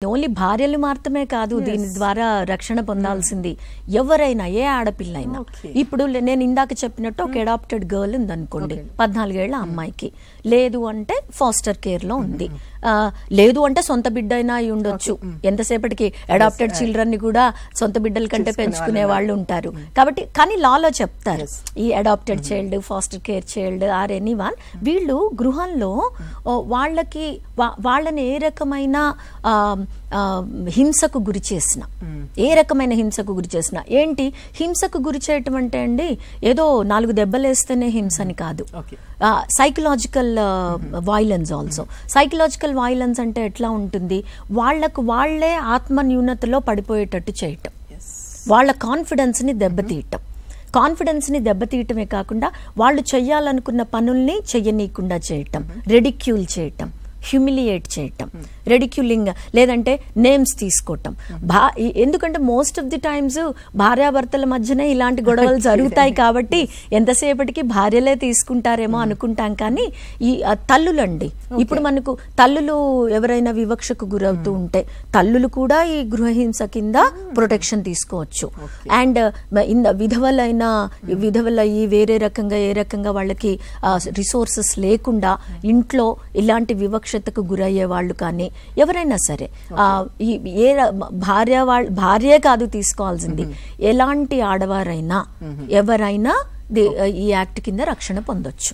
Only భార్యలు మాత్రమే కాదు దీని ద్వారా రక్షణ పొందాల్సింది ఎవరైనా ఏ ఆడపిల్లైనా. ఇప్పుడు నేను ఇందాక చెప్పినట్టు ఒక అడాప్టెడ్ గర్ల్ ఉంది అనుకోండి, 14 ఏళ్ల అమ్మాయికి, లేదు అంటే ఫాస్టర్ కేర్ లో ఉంది, లేదు అంటే సొంత బిడ్డ అయినా అయి ఉండొచ్చు. ఎంతసేపటికి అడాప్టెడ్ చిల్డ్రన్ ని కూడా సొంత బిడ్డల కంటే పెంచుకునే వాళ్ళు ఉంటారు కాబట్టి. కానీ లాలో చెప్తారు ఈ adapted child, foster care child or anyone, వీళ్ళు గృహంలో వాళ్ళని ఏ రకమైన హింసకు గురి చేసిన, ఏ రకమైన హింసకు గురి చేసిన, ఏంటి హింసకు గురి చేయటం అంటే అండి ఏదో 4 దెబ్బలేస్తేనే హింస అని కాదు. Psychological violence also. Psychological violence అంటే ఎట్లా ఉంటుంది, వాళ్లే ఆత్మ న్యూనతలో పడిపోయేటట్టు చేయటం, వాళ్ళ కాన్ఫిడెన్స్ ని దెబ్బతీయటం. కాన్ఫిడెన్స్ ని దెబ్బతీయటమే కాకుండా వాళ్ళు చెయ్యాలనుకున్న పనుల్ని చెయ్యనీయకుండా చేయటం, రెడిక్యూల్ చేయటం, హ్యూమిలియేట్ చేయటం, రెడిక్యూలింగ్ లేదంటే నేమ్స్ తీసుకోవటం. ఎందుకంటే మోస్ట్ ఆఫ్ ది టైమ్స్ భార్యాభర్తల మధ్యనే ఇలాంటి గొడవలు జరుగుతాయి కాబట్టి ఎంతసేపటికి భార్యలే తీసుకుంటారేమో అనుకుంటాం. కానీ ఈ తల్లులండి, ఇప్పుడు మనకు తల్లులు ఎవరైనా వివక్షకు గురవుతూ ఉంటే తల్లులు కూడా ఈ గృహహింస కింద ప్రొటెక్షన్ తీసుకోవచ్చు. అండ్ విధవలయ్యి వేరే రకంగా ఏ రకంగా వాళ్ళకి రిసోర్సెస్ లేకుండా ఇంట్లో ఇలాంటి వివక్షతకు గురయ్యే వాళ్ళు కానీ ఎవరైనా సరే, భార్యే కాదు తీసుకోవాల్సింది, ఎలాంటి ఆడవారైనా ఎవరైనా ఈ యాక్ట్ కింద రక్షణ పొందొచ్చు.